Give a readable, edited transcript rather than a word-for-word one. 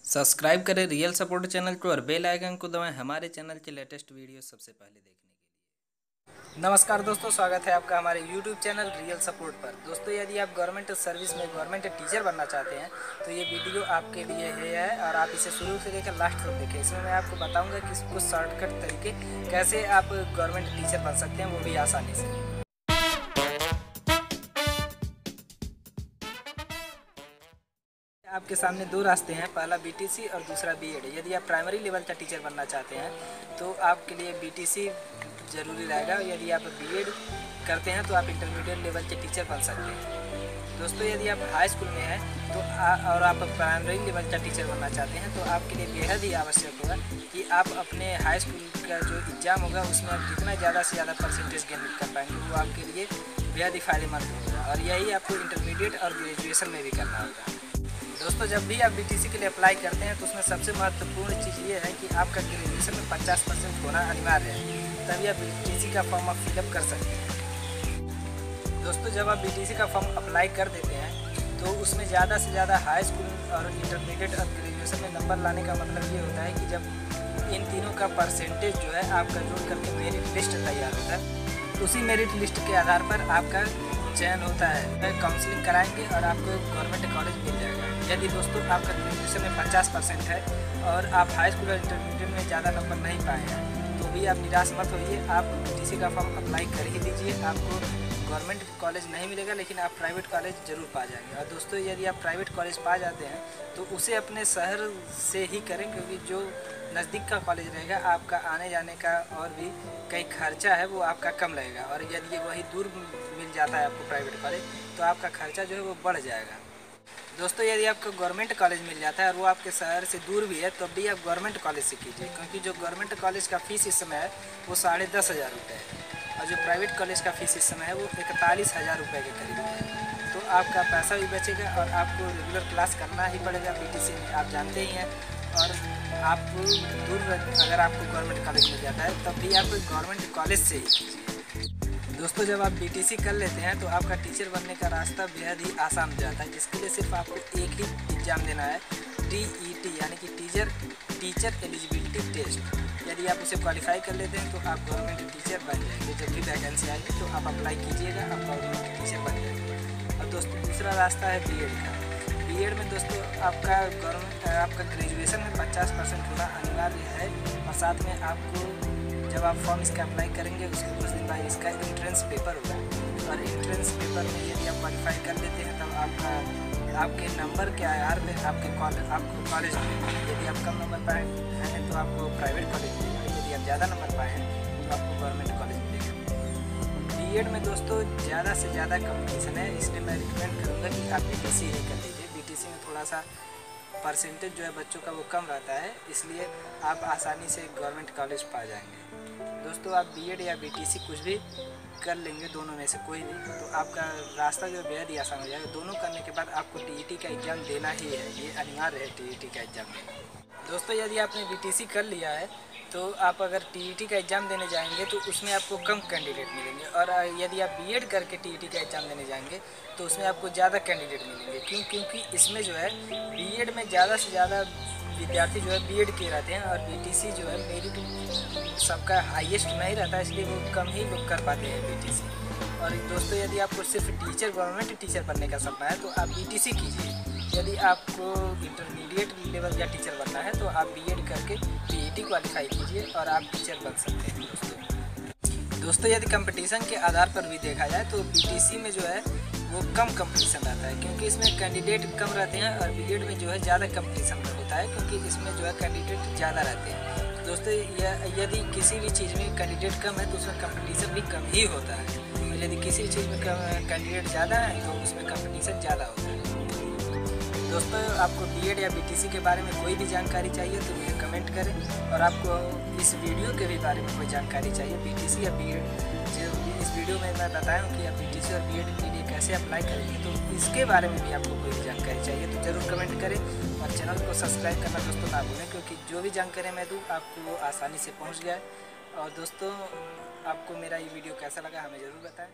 Subscribe करें real support channel को और बेल आइकन को दबाएं हमारे चैनल के लेटेस्ट वीडियो सबसे पहले देखने के लिए। नमस्कार दोस्तों, स्वागत है आपका हमारे यूट्यूब चैनल रियल सपोर्ट पर। दोस्तों, यदि आप गवर्नमेंट सर्विस में गवर्नमेंट टीचर बनना चाहते हैं तो ये वीडियो आपके लिए है और आप इसे शुरू से लेकर लास्ट तक देखें। इसमें मैं आपको बताऊँगा कि कुछ शॉर्टकट तरीके कैसे आप गवर्नमेंट टीचर बन सकते हैं, वो भी आसानी से। आपके सामने दो रास्ते हैं, पहला बीटीसी और दूसरा बीएड। यदि आप प्राइमरी लेवल का टीचर बनना चाहते हैं तो आपके लिए बीटीसी ज़रूरी रहेगा। यदि आप बीएड करते हैं तो आप इंटरमीडिएट लेवल के टीचर बन सकते हैं। दोस्तों, यदि आप हाई स्कूल में हैं तो और आप प्राइमरी लेवल का टीचर बनना चाहते हैं तो आपके लिए बेहद ही आवश्यक होगा कि आप अपने हाई स्कूल का जो एग्ज़ाम होगा उसमें आप जितना ज़्यादा से ज़्यादा परसेंटेज गेन कर पाएंगे वो आपके लिए बेहद ही फायदेमंद होगा, और यही आपको इंटरमीडिएट और ग्रेजुएशन में भी करना होगा। दोस्तों, जब भी आप बीटीसी के लिए अप्लाई करते हैं तो उसमें सबसे महत्वपूर्ण चीज़ ये है कि आपका ग्रेजुएशन में 50% होना अनिवार्य है, तभी आप बीटीसी का फॉर्म आप फिलअप कर सकते हैं। दोस्तों, जब आप बीटीसी का फॉर्म अप्लाई कर देते हैं तो उसमें ज़्यादा से ज़्यादा हाई स्कूल और इंटरमीडिएट और ग्रेजुएशन में नंबर लाने का मतलब ये होता है कि जब इन तीनों का परसेंटेज जो है आपका जोड़ करके मेरिट लिस्ट तैयार होता है, उसी मेरिट लिस्ट के आधार पर आपका चयन होता है। काउंसलिंग कराएंगे और आपको गवर्नमेंट कॉलेज मिल जाएगा। यदि दोस्तों आपका ग्रेजुएशन में 50% है और आप हाई स्कूल और इंटरमीडिएट में ज़्यादा नंबर नहीं पाए हैं तो भी आप निराश मत होइए, आप बीटीसी का फॉर्म अप्लाई कर ही दीजिए। आपको गवर्नमेंट कॉलेज नहीं मिलेगा लेकिन आप प्राइवेट कॉलेज ज़रूर पा जाएंगे। और दोस्तों, यदि आप प्राइवेट कॉलेज पा जाते हैं तो उसे अपने शहर से ही करें, क्योंकि जो नज़दीक का कॉलेज रहेगा आपका आने जाने का और भी कई खर्चा है वो आपका कम लगेगा। और यदि वही दूर मिल जाता है आपको प्राइवेट कॉलेज तो आपका खर्चा जो है वो बढ़ जाएगा। दोस्तों, यदि आपको गवर्नमेंट कॉलेज मिल जाता है और वो आपके शहर से दूर भी है तो भी आप गवर्नमेंट कॉलेज से कीजिए, क्योंकि जो गवर्नमेंट कॉलेज का फ़ीस इस समय है वो 10,500 रुपये है और जो प्राइवेट कॉलेज का फ़ीस इस समय है वो 41,000 रुपये के करीब है। तो आपका पैसा भी बचेगा और आपको रेगुलर क्लास करना ही पड़ेगा बीटीसी में, आप जानते ही हैं। और आप दूर अगर आपको गवर्नमेंट कॉलेज मिल जाता है तब भी आप गवर्नमेंट कॉलेज से ही कीजिए। दोस्तों, जब आप बीटीसी कर लेते हैं तो आपका टीचर बनने का रास्ता बेहद ही आसान हो जाता है, जिसके लिए सिर्फ आपको एक ही एग्ज़ाम देना है, टीईटी यानी कि टीचर एलिजिबिलिटी टेस्ट। यदि आप उसे क्वालिफाई कर लेते हैं तो आप गवर्नमेंट टीचर बन जाएंगे। जब भी वैकेंसी आएगी तो आप अप्लाई कीजिएगा, आप गवर्नमेंट टीचर बन जाएंगे। और दोस्तों, दूसरा रास्ता है बीएड का। बीएड में दोस्तों आपका ग्रेजुएशन में 50% होना अनिवार्य है, और साथ में आपको जब आप फॉर्म इसका अप्लाई करेंगे उसके कुछ दिन बाद इसका एंट्रेंस पेपर होगा, और एंट्रेंस पेपर में यदि आप क्वालिफाई कर लेते हैं तब आपके नंबर के आधार पर आपको कॉलेज मिलेगा। यदि आप कम नंबर पाए हैं तो आपको प्राइवेट कॉलेज मिलेगा, यदि आप ज़्यादा नंबर पाए हैं तो आपको गवर्नमेंट कॉलेज मिलेगा। बीएड में दोस्तों ज़्यादा से ज़्यादा कॉम्पिटिशन है, इसलिए मैं रिकमेंड करूँगा कि आप बीटीसी ही कर लीजिए। बीटीसी में थोड़ा सा परसेंटेज जो है बच्चों का वो कम रहता है, इसलिए आप आसानी से गवर्नमेंट कॉलेज पा जाएंगे। दोस्तों, आप बीएड या बीटीसी कुछ भी कर लेंगे, दोनों में से कोई भी, तो आपका रास्ता जो बेहद ही आसान हो जाएगा। दोनों करने के बाद आपको टीईटी का एग्ज़ाम देना ही है, ये अनिवार्य है टीईटी का एग्ज़ाम देना। दोस्तों, यदि आपने बीटीसी कर लिया है तो आप अगर टीईटी का एग्ज़ाम देने जाएंगे तो उसमें आपको कम कैंडिडेट मिलेंगे, और यदि आप बीएड करके टीईटी का एग्ज़ाम देने जाएंगे तो उसमें आपको ज़्यादा कैंडिडेट मिलेंगे। क्योंकि इसमें जो है बीएड में ज़्यादा से ज़्यादा विद्यार्थी जो है बीएड किए रहते हैं, और बीटीसी जो है मेरिट सबका हाईएस्ट नहीं रहता है, इसलिए वो कम ही लोग कर पाते हैं बीटीसी। और दोस्तों, यदि आपको सिर्फ गवर्नमेंट टीचर बनने का सपना है तो आप बीटीसी कीजिए। यदि आपको इंटरमीडिएट लेवल का टीचर बनना है तो आप बीएड करके टीईटी क्वालिफाई कीजिए और आप टीचर बन सकते हैं। दोस्तों, यदि कंपटीशन के आधार पर भी देखा जाए तो बीटीसी में जो है वो कम कंपटीशन रहता है, क्योंकि इसमें कैंडिडेट कम रहते हैं, और बीएड में जो है ज़्यादा कंपटीशन होता है क्योंकि इसमें जो है कैंडिडेट ज़्यादा रहते हैं। दोस्तों, यदि किसी भी चीज़ में कैंडिडेट कम है तो उसमें कंपटीशन भी कम ही होता है, और यदि किसी चीज़ में कैंडिडेट ज़्यादा है तो उसमें कंपटीशन ज़्यादा होता है। दोस्तों, आपको बीएड या बीटीसी के बारे में कोई भी जानकारी चाहिए तो मुझे कमेंट करें, और आपको इस वीडियो के भी बारे में कोई जानकारी चाहिए बीटीसी या बीएड, जो इस वीडियो में मैं बताया हूँ कि आप बीटीसी और बीएड के लिए कैसे अप्लाई करेंगे, तो इसके बारे में भी आपको कोई भी जानकारी चाहिए तो ज़रूर कमेंट करें, और चैनल को सब्सक्राइब करना दोस्तों ना भूलें, क्योंकि जो भी जानकारी मैं दूँ आपको वो आसानी से पहुँच गया है। और दोस्तों, आपको मेरा ये वीडियो कैसा लगा हमें ज़रूर बताएं।